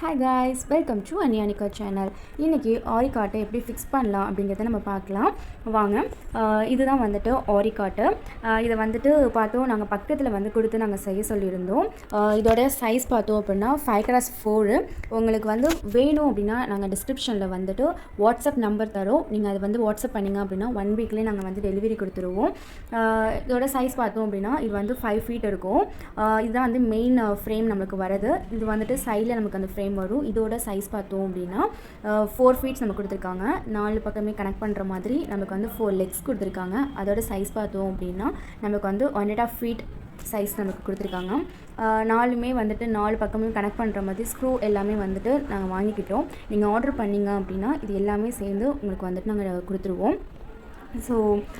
Hi guys, welcome to AnYa channel. இன்னைக்கு ஆரி காட்டை எப்படி ஃபிக்ஸ் பண்ணலாம் அப்படிங்கறத நம்ம பார்க்கலாம் வாங்க. இதுதான் வந்துட்டு ஆரி காட். இத வந்துட்டு பார்த்தோம் நாங்க பக்கத்துல வந்து கொடுத்து நாங்க செய்ய சொல்லியிருந்தோம். இதோட சைஸ் பார்த்தோம் அப்படினா 5x4. உங்களுக்கு வந்து வேணும் அப்படினா நாங்க டிஸ்கிரிப்ஷன்ல வந்துட்டு வாட்ஸ்அப் நம்பர் தரோம். நீங்க அது வந்து வாட்ஸ்அப் பண்ணீங்க அப்படினா 1 வீக்லயே நாங்க வந்து டெலிவரி கொடுத்துருவோம். இதோட சைஸ் பார்த்தோம் அப்படினா இது வந்து 5 feet இருக்கும். இதுதான் வந்து மெயின் ஃப்ரேம் நமக்கு வருது. இது வந்துட்டு சைடுல நமக்கு அந்த ஃப்ரேம் வரும். இதோட சைஸ் பார்த்தோம் அப்படினா 4 feet நமக்கு கொடுத்திருக்காங்க. நாலு பக்கமே கனெக்ட் பண்ற மாதிரி நமக்கு வந்து 4 legs கொடுத்திருக்காங்க. அதோட சைஸ் பார்த்தோம் அப்படினா நமக்கு வந்து 1.5 feet சைஸ் நமக்கு கொடுத்திருக்காங்க. நாலுமே வந்துட்டு நாலு பக்கமே கனெக்ட் பண்ற மாதிரி ஸ்க்ரூ எல்லாமே வந்துட்டு நாங்க வாங்கிக்கிட்டோம். நீங்க ஆர்டர் பண்ணீங்க அப்படினா இது எல்லாமே சேர்ந்து உங்களுக்கு வந்துட்டு நாங்க கொடுத்துருவோம். ஸோ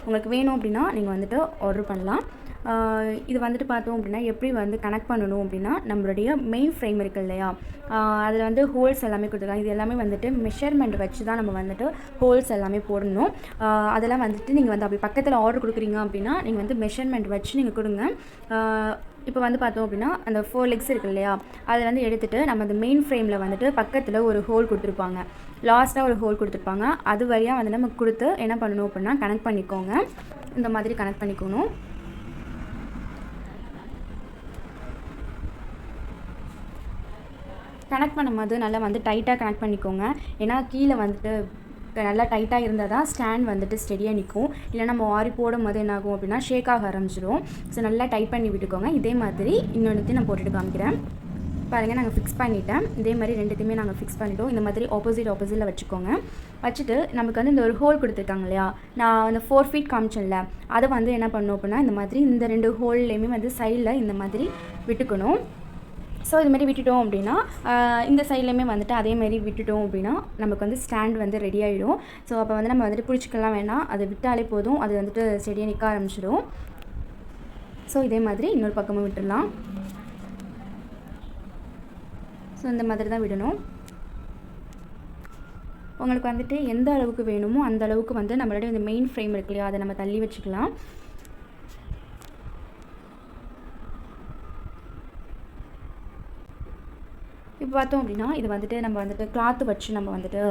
உங்களுக்கு வேணும் அப்படின்னா நீங்கள் வந்துட்டு ஆர்டர் பண்ணலாம். இது வந்துட்டு பார்த்தோம் அப்படின்னா எப்படி வந்து கனெக்ட் பண்ணணும் அப்படின்னா நம்மளுடைய மெயின் ஃப்ரேம் இருக்குது இல்லையா, அதில் வந்து ஹோல்ஸ் எல்லாமே கொடுத்துருக்காங்க. இது எல்லாமே வந்துட்டு மெஷர்மெண்ட் வச்சு தான் நம்ம வந்துட்டு ஹோல்ஸ் எல்லாமே போடணும். அதெல்லாம் வந்துட்டு நீங்கள் வந்து அப்படி பக்கத்தில் ஆர்டர் கொடுக்குறீங்க அப்படின்னா நீங்கள் வந்து மெஷர்மெண்ட் வச்சு நீங்கள் கொடுங்க. இப்போ வந்து பார்த்தோம் அப்படின்னா அந்த 4 legs இருக்குது இல்லையா, அதை வந்து எடுத்துகிட்டு நம்ம அந்த மெயின் ஃப்ரேமில் வந்துட்டு பக்கத்தில் ஒரு ஹோல் கொடுத்துருப்பாங்க. லாஸ்ட்டாக ஒரு ஹோல் கொடுத்துருப்பாங்க. அது வழியாக வந்து நம்ம கொடுத்து என்ன பண்ணணும் அப்படின்னா கனெக்ட் பண்ணிக்கோங்க. இந்த மாதிரி கனெக்ட் பண்ணிக்கணும். கனெக்ட் பண்ணும்போது நல்லா வந்து டைட்டாக கனெக்ட் பண்ணிக்கோங்க. ஏன்னா கீழே வந்துட்டு நல்லா டைட்டாக இருந்தால் தான் ஸ்டாண்ட் வந்துட்டு ஸ்டெடியாக நிற்கும். இல்லை நம்ம ஆரி போடும் போது என்ன ஆகும் அப்படின்னா ஷேக் ஆக ஆரம்பிச்சிடும். ஸோ நல்லா டைட் பண்ணி விட்டுக்கோங்க. இதே மாதிரி இன்னொன்றுத்தையும் நான் போட்டுட்டு காமிக்கிறேன் பாருங்கள். நாங்கள் ஃபிக்ஸ் பண்ணிவிட்டேன். இதே மாதிரி ரெண்டுத்தையுமே நாங்கள் ஃபிக்ஸ் பண்ணிவிட்டோம். இந்த மாதிரி ஆப்போசிட்டில் வச்சுக்கோங்க. வச்சுட்டு நமக்கு வந்து இந்த ஒரு ஹோல் கொடுத்துருக்காங்க இல்லையா, நான் அந்த 4 feet காமிச்சேன்ல, அதை வந்து என்ன பண்ணணும் அப்படின்னா இந்த மாதிரி இந்த 2 ஹோல்லையுமே வந்து சைடில் இந்த மாதிரி விட்டுக்கணும். ஸோ இதுமாரி விட்டுட்டோம் அப்படின்னா இந்த சைட்லேயுமே வந்துட்டு அதேமாரி விட்டுட்டோம் அப்படின்னா நமக்கு வந்து ஸ்டாண்ட் வந்து ரெடி ஆகிடும். ஸோ அப்போ வந்து நம்ம வந்துட்டு பிடிச்சிக்கலாம் வேணாம், அதை விட்டாலே போதும், அது வந்துட்டு செடியாக நிற்க ஆரம்பிச்சிடும். ஸோ இதே மாதிரி இன்னொரு பக்கமும் விட்டுடலாம். ஸோ இந்த மாதிரி தான் விடணும். உங்களுக்கு வந்துட்டு எந்த அளவுக்கு வேணுமோ அந்த அளவுக்கு வந்து நம்மளுடைய இந்த மெயின் ஃப்ரேம் இருக்கு இல்லையா, அதை நம்ம தள்ளி வச்சுக்கலாம். இப்போ பார்த்தோம் அப்படின்னா இது வந்துட்டு நம்ம வந்துட்டு கிளாத்து வச்சு நம்ம வந்துட்டு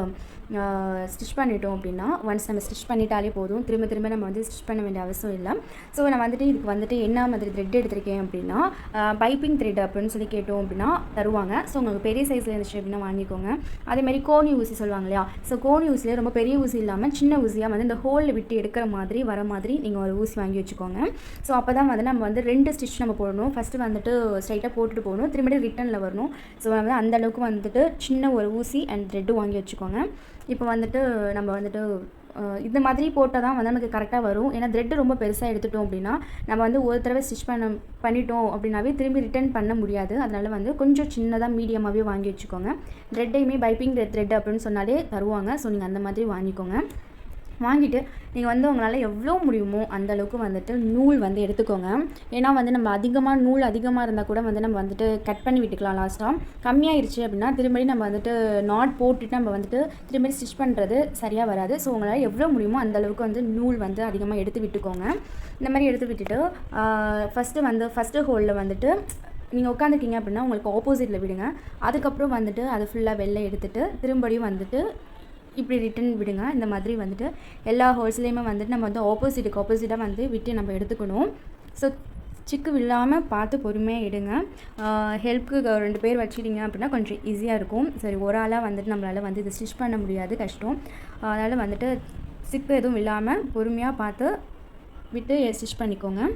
ஸ்டிச் பண்ணிட்டோம் அப்படின்னா ஒன்ஸ் நம்ம ஸ்டிச் பண்ணிட்டாலே போதும், திரும்ப திரும்ப நம்ம வந்து ஸ்டிச் பண்ண வேண்டிய அவசியம் இல்லை. ஸோ நான் வந்துட்டு இதுக்கு வந்துட்டு என்ன மாதிரி த்ரெட் எடுத்திருக்கேன் அப்படின்னா பைப்பிங் த்ரெட் அப்படின்னு சொல்லி கேட்டோம் அப்படின்னா தருவாங்க. ஸோ உங்களுக்கு பெரிய சைஸில் இருந்துச்சு அப்படின்னா வாங்கிக்கோங்க. அதேமாதிரி கோனி ஊசி சொல்லுவாங்க இல்லையா, ஸோ கோனி ஊசிலே ரொம்ப பெரிய ஊசி இல்லாமல் சின்ன ஊசியாக வந்து இந்த ஹோலில் விட்டு எடுக்கிற மாதிரி வர மாதிரி நீங்கள் ஒரு ஊசி வாங்கி வச்சுக்கோங்க. ஸோ அப்போ தான் வந்து நம்ம வந்து 2 ஸ்டிச் நம்ம போடணும். ஃபஸ்ட்டு வந்துட்டு ஸ்ட்ரைட்டாக போட்டுட்டு போகணும், திரும்பி ரிட்டனில் வரணும். ஸோ வந்து அந்த அளவுக்கு வந்துட்டு சின்ன ஒரு ஊசி அண்ட் த்ரெட்டு வாங்கி வச்சுக்கோங்க. இப்போ வந்துட்டு நம்ம வந்துட்டு இந்த மாதிரி போட்டால் தான் வந்து நமக்கு கரெக்டாக வரும். ஏன்னா த்ரெட்டு ரொம்ப பெருசாக எடுத்துட்டோம் அப்படின்னா நம்ம வந்து ஒரு தடவை ஸ்டிச் பண்ணிட்டோம் அப்படின்னாவே திரும்பி ரிட்டர்ன் பண்ண முடியாது. அதனால் வந்து கொஞ்சம் சின்னதாக மீடியமாகவே வாங்கி வச்சுக்கோங்க. த்ரெட்டையுமே பைப்பிங் த்ரெட் அப்படின்னு சொன்னாலே தருவாங்க. ஸோ நீங்கள் அந்த மாதிரி வாங்கிக்கோங்க. வாங்கிட்டு நீங்கள் வந்து உங்களால் எவ்வளோ முடியுமோ அந்த அளவுக்கு வந்துட்டு நூல் வந்து எடுத்துக்கோங்க. ஏன்னா வந்து நம்ம நூல் அதிகமாக இருந்தால் கூட வந்து நம்ம வந்துட்டு கட் பண்ணி விட்டுக்கலாம். லாஸ்ட்டாக கம்மியாகிடுச்சு அப்படின்னா திரும்பி நம்ம வந்துட்டு நாட் போட்டுட்டு நம்ம வந்துட்டு திரும்பி ஸ்டிச் பண்ணுறது சரியாக வராது. ஸோ உங்களால் எவ்வளோ முடியுமோ அந்த அளவுக்கு வந்து நூல் வந்து அதிகமாக எடுத்து விட்டுக்கோங்க. இந்த மாதிரி எடுத்து விட்டுட்டு ஃபஸ்ட்டு ஹோலில் வந்துட்டு நீங்கள் உட்காந்துருக்கீங்க அப்படின்னா உங்களுக்கு ஆப்போசிட்டில் விடுங்க. அதுக்கப்புறம் வந்துட்டு அது ஃபுல்லாக வெளில எடுத்துகிட்டு திரும்படியும் வந்துட்டு இப்படி ரிட்டன் விடுங்க. இந்த மாதிரி வந்துட்டு எல்லா ஹோல்ஸ்லேயுமே வந்துட்டு நம்ம வந்து ஆப்போசிட்டாக வந்து விட்டு நம்ம எடுத்துக்கணும். ஸோ சிக்கு இல்லாமல் பார்த்து பொறுமையாக எடுங்க. ஹெல்ப்புக்கு 2 பேர் வச்சுட்டிங்க அப்படின்னா கொஞ்சம் ஈஸியாக இருக்கும். சரி, ஒரு ஆளாக வந்துட்டு நம்மளால் வந்து இது ஸ்டிச் பண்ண முடியாது, கஷ்டம். அதனால் வந்துட்டு சிக்கு எதுவும் இல்லாமல் பொறுமையாக பார்த்து விட்டு ஸ்டிச் பண்ணிக்கோங்க.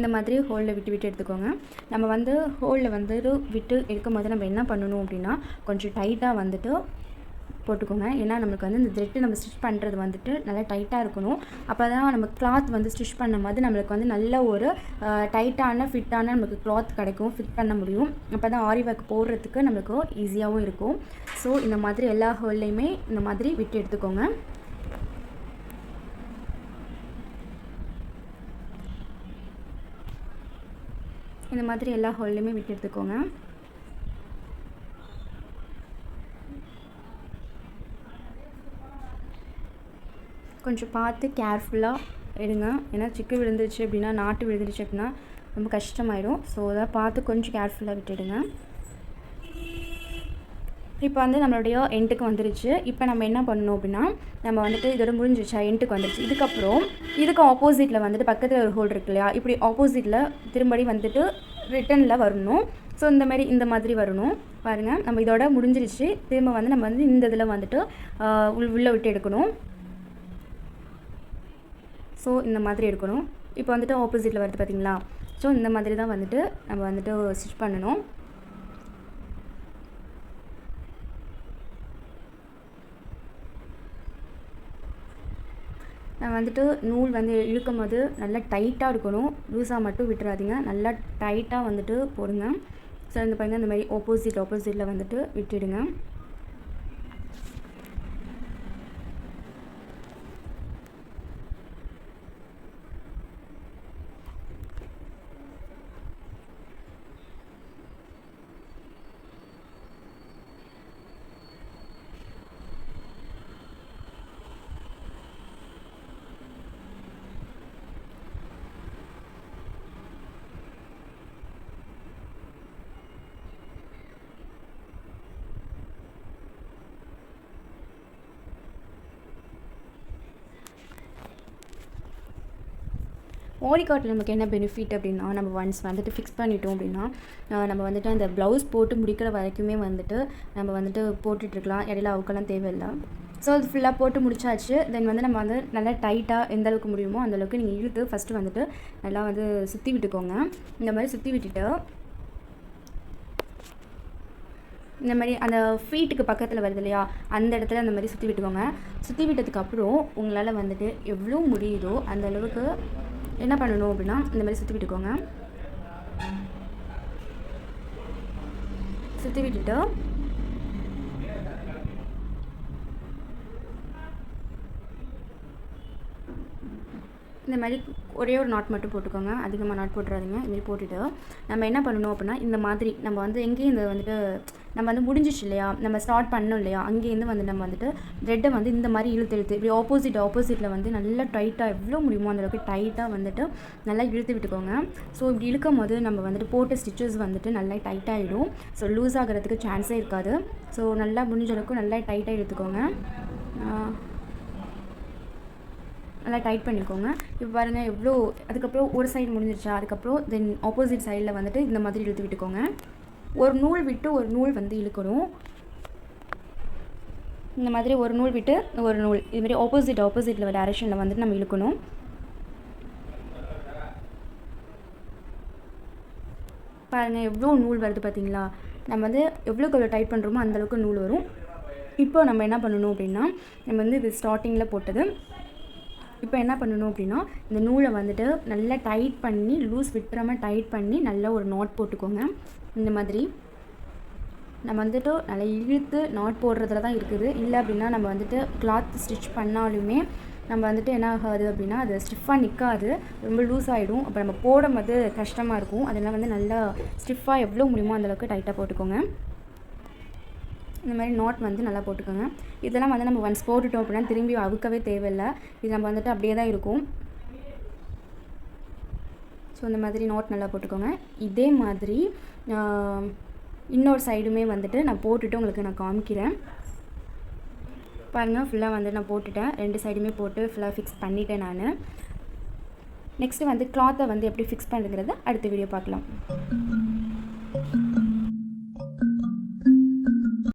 இந்த மாதிரி ஹோலில் விட்டு எடுத்துக்கோங்க. நம்ம வந்து ஹோலில் வந்துட்டு விட்டு எடுக்கும் போது நம்ம என்ன பண்ணணும் அப்படின்னா கொஞ்சம் டைட்டாக வந்துட்டு போட்டுக்கோங்க. ஏன்னா நமக்கு வந்து இந்த த்ரெட்டு நம்ம ஸ்டிச் பண்ணுறது வந்துட்டு நல்லா டைட்டாக இருக்கணும். அப்போ தான் நம்ம கிளாத் வந்து ஸ்டிச் பண்ணும்போது நம்மளுக்கு வந்து நல்ல ஒரு ஃபிட்டான நமக்கு கிளாத் கிடைக்கும், ஃபிட் பண்ண முடியும். அப்போ தான் ஆரி ஒர்க் போடுறதுக்கு நம்மளுக்கு ஈஸியாகவும் இருக்கும். ஸோ இந்த மாதிரி எல்லா ஹோல்லையுமே இந்த மாதிரி விட்டு எடுத்துக்கோங்க. இந்த மாதிரி எல்லா ஹோல்லையுமே விட்டு எடுத்துக்கோங்க. கொஞ்சம் பார்த்து கேர்ஃபுல்லாக எடுங்க. ஏன்னா சிக்கு விழுந்துருச்சு அப்படின்னா நாட்டு விழுந்துருச்சு அப்படின்னா ரொம்ப கஷ்டமாயிடும். ஸோ அதை பார்த்து கொஞ்சம் கேர்ஃபுல்லாக விட்டுடுங்க. இப்போ வந்து நம்மளுடைய எண்டுக்கு வந்துருச்சு. இப்போ நம்ம என்ன பண்ணணும் அப்படின்னா, நம்ம வந்துட்டு இதோட முடிஞ்சிருச்சா, எண்டுக்கு வந்துருச்சு. இதுக்கப்புறம் இதுக்கு ஆப்போசிட்டில் வந்துட்டு பக்கத்தில் ஒரு ஹோல் இருக்கு இல்லையா, இப்படி ஆப்போசிட்டில் திரும்படி வந்துட்டு ரிட்டனில் வரணும். ஸோ இந்த மாதிரி வரணும். பாருங்கள், நம்ம இதோட முடிஞ்சிருச்சு. திரும்ப வந்து நம்ம வந்து இந்த இதில் வந்துட்டு உள்ளே விட்டு எடுக்கணும். ஸோ இந்த மாதிரி எடுக்கணும். இப்போ வந்துட்டு ஆப்போசிட்டில் வருது பார்த்தீங்களா. ஸோ இந்த மாதிரி தான் வந்துட்டு நம்ம வந்துட்டு ஸ்டிச் பண்ணணும். நான் வந்துட்டு நூல் வந்து இழுக்கும் போது நல்லா டைட்டாக இருக்கணும். லூஸாக மட்டும் விட்டுறாதீங்க. நல்லா டைட்டாக வந்துட்டு போடுங்க. ஸோ இந்த பாருங்கள், இந்த மாதிரி ஆப்போசிட்டில் வந்துட்டு விட்டுடுங்க. ஆரி காட்டில் நமக்கு என்ன பெனிஃபிட் அப்படின்னா, நம்ம ஒன்ஸ் வந்துட்டு ஃபிக்ஸ் பண்ணிட்டோம் அப்படின்னா, நம்ம வந்துட்டு அந்த ப்ளவுஸ் போட்டு முடிக்கிற வரைக்குமே வந்துட்டு நம்ம வந்துட்டு போட்டுட்ருக்கலாம். இடையில அவுக்கெல்லாம் தேவையில்லை. ஸோ அது ஃபுல்லாக போட்டு முடிச்சாச்சு. தென் வந்து நம்ம வந்து நல்லா டைட்டாக எந்த அளவுக்கு முடியுமோ அந்தளவுக்கு நீங்கள் இழுத்து ஃபஸ்ட்டு வந்துட்டு நல்லா வந்து சுற்றி விட்டுக்கோங்க. இந்த மாதிரி சுற்றி விட்டுட்டு இந்த மாதிரி அந்த ஃபீட்டுக்கு பக்கத்தில் வருது இல்லையா, அந்த இடத்துல அந்த மாதிரி சுற்றி விட்டுக்கோங்க. சுற்றி விட்டதுக்கப்புறம் உங்களால் வந்துட்டு எவ்வளோ முடியுதோ அந்த அளவுக்கு என்ன பண்ணணும் அப்படின்னா, இந்த மாதிரி சுற்றி விட்டுக்கோங்க. சுற்றி விட்டுட்டு இந்த மாதிரி ஒரே ஒரு நாட் மட்டும் போட்டுக்கோங்க. அதிகமாக நாட் போட்டுறாதீங்க. இதுமாதிரி போட்டுட்டு நம்ம என்ன பண்ணணும் அப்படின்னா, இந்த மாதிரி நம்ம வந்து எங்கேயும் இந்த வந்துட்டு நம்ம வந்து முடிஞ்சிச்சு இல்லையா, நம்ம ஸ்டார்ட் பண்ணோம் இல்லையா, அங்கேருந்து வந்து நம்ம வந்துட்டு த்ரெட்டை வந்து இந்த மாதிரி இழுத்து இப்படி ஆப்போசிட்டில் வந்து நல்லா டைட்டாக எவ்வளோ முடியுமோ அந்தளவுக்கு டைட்டாக வந்துட்டு நல்லா இழுத்து விட்டுக்கோங்க. ஸோ இப்படி இழுக்கும் போது நம்ம வந்துட்டு போட்ட ஸ்டிச்சஸ் வந்துட்டு நல்லா டைட்டாகிடும். ஸோ லூஸ் ஆகிறதுக்கு சான்ஸே இருக்காது. ஸோ நல்லா முடிஞ்ச அளவுக்கு நல்லா டைட்டாக இழுத்துக்கோங்க. நல்லா டைட் பண்ணிக்கோங்க. இப்போ பாருங்கள் எவ்வளோ. அதுக்கப்புறம் ஒரு சைடு முடிஞ்சிருச்சா, அதுக்கப்புறம் தென் ஆப்போசிட் சைடில் வந்துட்டு இந்த மாதிரி இழுத்து விட்டுக்கோங்க. ஒரு நூல் விட்டு ஒரு நூல் வந்து இழுக்கணும். இந்த மாதிரி ஒரு நூல் விட்டு ஒரு நூல் இதுமாதிரி ஆப்போசிட்டில் டைரெக்ஷனில் வந்துட்டு நம்ம இழுக்கணும். பாருங்கள் எவ்வளோ நூல் வருது பார்த்தீங்களா. நம்ம வந்து எவ்வளோக்கு டைட் பண்ணுறோமோ அந்தளவுக்கு நூல் வரும். இப்போ நம்ம என்ன பண்ணணும் அப்படின்னா, நம்ம வந்து இது ஸ்டார்டிங்கில் போட்டது. இப்போ என்ன பண்ணணும் அப்படின்னா, இந்த நூலை வந்துட்டு நல்லா டைட் பண்ணி லூஸ் விட்டுறாமல் டைட் பண்ணி நல்லா ஒரு நாட் போட்டுக்கோங்க. இந்த மாதிரி நம்ம வந்துட்டு நல்லா இழுத்து நாட் போடுறதுல தான் இருக்குது. இல்லை அப்படின்னா நம்ம வந்துட்டு கிளாத் ஸ்டிச் பண்ணாலுமே நம்ம வந்துட்டு என்ன ஆகாது அப்படின்னா, அது ஸ்டிஃபாக நிற்காது, ரொம்ப லூஸ் ஆகிடும். அப்போ நம்ம போடும்போது கஷ்டமாக இருக்கும். அதெல்லாம் வந்து நல்லா ஸ்டிஃபாக எவ்வளோ முடியுமோ அந்தளவுக்கு டைட்டாக போட்டுக்கோங்க. இந்த மாதிரி நாட் வந்து நல்லா போட்டுக்கோங்க. இதெல்லாம் வந்து நம்ம ஒன்ஸ் போட்டுட்டோம் அப்படின்னா திரும்பி அவுக்கவே தேவையில்லை. இது நம்ம வந்துட்டு அப்படியே தான் இருக்கும். ஸோ இந்த மாதிரி நாட் நல்லா போட்டுக்கோங்க. இதே மாதிரி இன்னொரு சைடுமே வந்துட்டு நான் போட்டுட்டு உங்களுக்கு நான் காமிக்கிறேன். பாருங்கள், ஃபுல்லாக வந்து நான் போட்டுட்டேன். 2 சைடுமே போட்டு ஃபுல்லாக ஃபிக்ஸ் பண்ணிட்டேன் நான். நெக்ஸ்ட்டு வந்து கிளாத்தை வந்து எப்படி ஃபிக்ஸ் பண்ணுறதுங்கிறத அடுத்த வீடியோ பார்க்கலாம்.